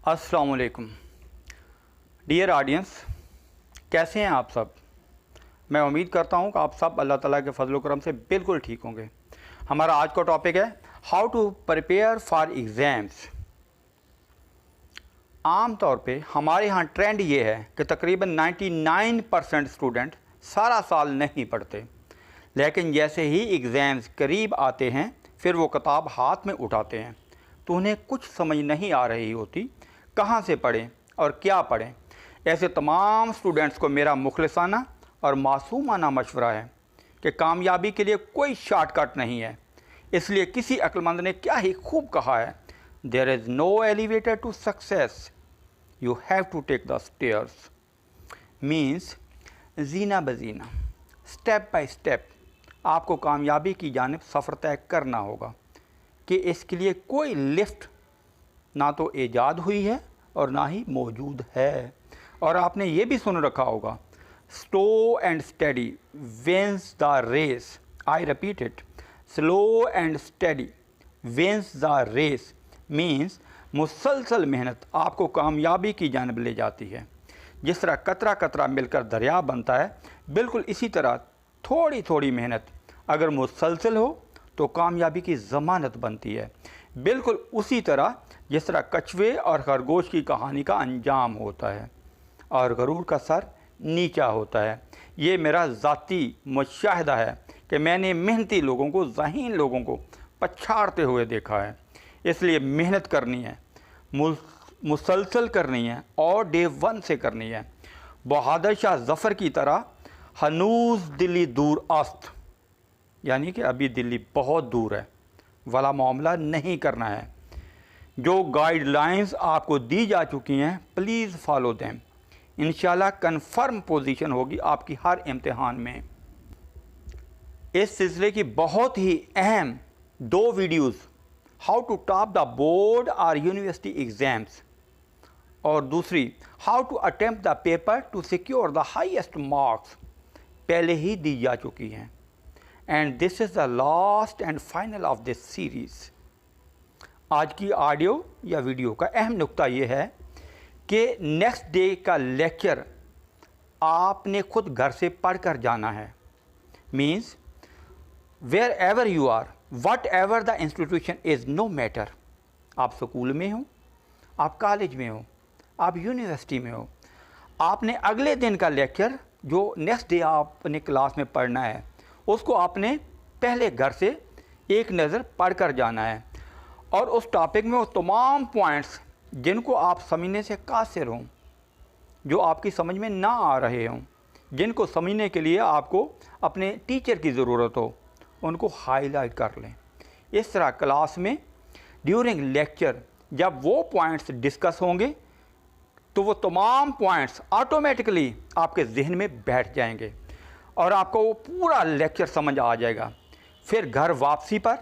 अस्सलाम वालेकुम dear audience, कैसे हैं आप सब। मैं उम्मीद करता हूं कि आप सब अल्लाह ताला के फजल करम से बिल्कुल ठीक होंगे। हमारा आज का टॉपिक है how to prepare for exams. आम तौर पे हमारे यहाँ ट्रेंड ये है कि तकरीबन 99% स्टूडेंट सारा साल नहीं पढ़ते, लेकिन जैसे ही एग्ज़ाम्स करीब आते हैं फिर वो किताब हाथ में उठाते हैं तो उन्हें कुछ समझ नहीं आ रही होती कहाँ से पढ़ें और क्या पढ़ें। ऐसे तमाम स्टूडेंट्स को मेरा मुखलिसाना और मासूमाना मशवरा है कि कामयाबी के लिए कोई शॉर्टकट नहीं है। इसलिए किसी अक्लमंद ने क्या ही खूब कहा है, there is no elevator to success, you have to take the stairs. Means जीना बजीना, स्टेप बाय स्टेप आपको कामयाबी की जानिब सफ़र तय करना होगा कि इसके लिए कोई लिफ्ट ना तो ईजाद हुई है और ना ही मौजूद है। और आपने ये भी सुन रखा होगा, slow and steady wins the race. I repeat it, slow and steady wins the race. Means मुसलसल मेहनत आपको कामयाबी की जानिब ले जाती है। जिस तरह कतरा कतरा मिलकर दरिया बनता है, बिल्कुल इसी तरह थोड़ी थोड़ी मेहनत अगर मुसलसल हो तो कामयाबी की ज़मानत बनती है। बिल्कुल उसी तरह जिस तरह कछुए और खरगोश की कहानी का अंजाम होता है और गरूर का सर नीचा होता है। ये मेरा ज़ाती मुशाहिदा है कि मैंने मेहनती लोगों को, ज़हीन लोगों को पछाड़ते हुए देखा है। इसलिए मेहनत करनी है, मुसलसल करनी है और डे वन से करनी है। बहादुर शाह ज़फ़र की तरह हनूज़ दिल्ली दूर अस्त, यानी कि अभी दिल्ली बहुत दूर है वाला मामला नहीं करना है। जो गाइडलाइंस आपको दी जा चुकी हैं प्लीज़ फॉलो देम। इंशाल्लाह कन्फर्म पोजीशन होगी आपकी हर इम्तिहान में। इस सिलसिले की बहुत ही अहम दो videos, how to top the board और यूनिवर्सिटी एग्ज़ाम्स, और दूसरी how to attempt the paper to secure the highest marks, पहले ही दी जा चुकी हैं। And this is the last and final of this series. आज की ऑडियो या वीडियो का अहम नुक्ता ये है कि नेक्स्ट डे का लेक्चर आपने खुद घर से पढ़ कर जाना है। Means wherever you are, whatever the institution is, no matter, आप स्कूल में हो, आप कॉलेज में हो, आप यूनिवर्सिटी में हो, आपने अगले दिन का लेक्चर जो नेक्स्ट डे आपने क्लास में पढ़ना है उसको आपने पहले घर से एक नज़र पढ़ कर जाना है। और उस टॉपिक में वो तमाम पॉइंट्स जिनको आप समझने से कासिर हों, जो आपकी समझ में ना आ रहे हों, जिनको समझने के लिए आपको अपने टीचर की ज़रूरत हो, उनको हाईलाइट कर लें। इस तरह क्लास में ड्यूरिंग लेक्चर जब वो पॉइंट्स डिस्कस होंगे तो वो तमाम पॉइंट्स ऑटोमेटिकली आपके जहन में बैठ जाएंगे और आपको वो पूरा लेक्चर समझ आ जाएगा। फिर घर वापसी पर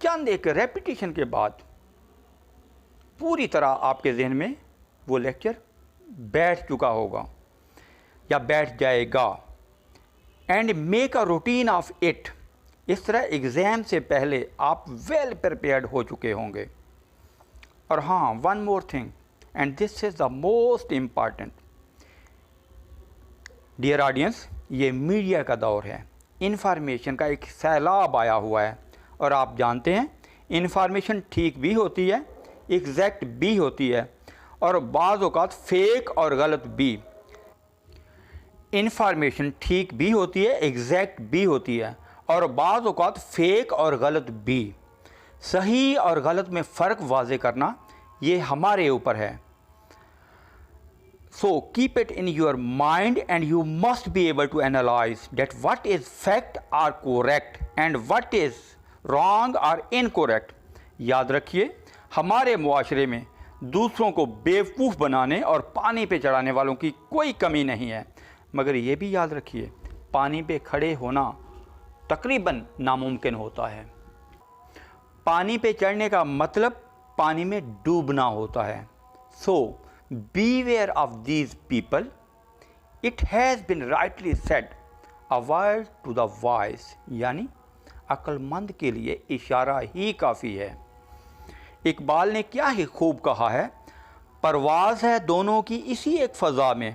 चंद एक रेपिटेशन के बाद पूरी तरह आपके जहन में वो लेक्चर बैठ चुका होगा या बैठ जाएगा। And make a routine of it. इस तरह एग्ज़ाम से पहले आप वेल प्रिपेयर्ड हो चुके होंगे। और हाँ, one more thing, and this is the most important. Dear audience, ये मीडिया का दौर है, इन्फॉर्मेशन का एक सैलाब आया हुआ है और आप जानते हैं इन्फॉर्मेशन ठीक भी होती है, एग्जैक्ट भी होती है और बाज़ औक़ात फेक और गलत भी। इन्फॉर्मेशन ठीक भी होती है, एग्जैक्ट भी होती है और बाज़ औक़ात फेक और गलत भी। सही और गलत में फ़र्क वाज़े करना ये हमारे ऊपर है। So keep it in your mind and you must be able to analyze that what is fact or correct and what is wrong or incorrect. याद रखिए, हमारे मुआशरे में दूसरों को बेवकूफ़ बनाने और पानी पे चढ़ाने वालों की कोई कमी नहीं है, मगर ये भी याद रखिए पानी पे खड़े होना तकरीबन नामुमकिन होता है। पानी पे चढ़ने का मतलब पानी में डूबना होता है। So beware of these people. It has been rightly said, a word to the wise, यानी अक्लमंद के लिए इशारा ही काफ़ी है। इकबाल ने क्या ही खूब कहा है, پرواز ہے دونوں کی اسی ایک فضا میں،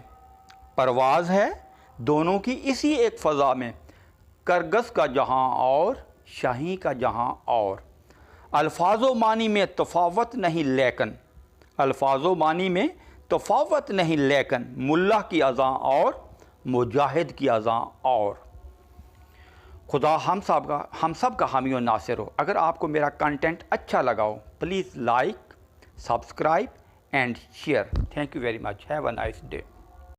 پرواز ہے دونوں کی اسی ایک فضا میں، کرگس کا جہاں اور شاہی کا جہاں اور۔ الفاظ و معنی میں تفاوت نہیں لیکن، الفاظ و معنی میں تفاوت نہیں لیکن، ملا کی اذاں اور مجاہد کی اذاں اور۔ خدا ہم سب کا حامی و ناصر ہو۔ اگر آپ کو میرا کنٹینٹ اچھا لگا ہو please like, subscribe and share. Thank you very much. Have a nice day.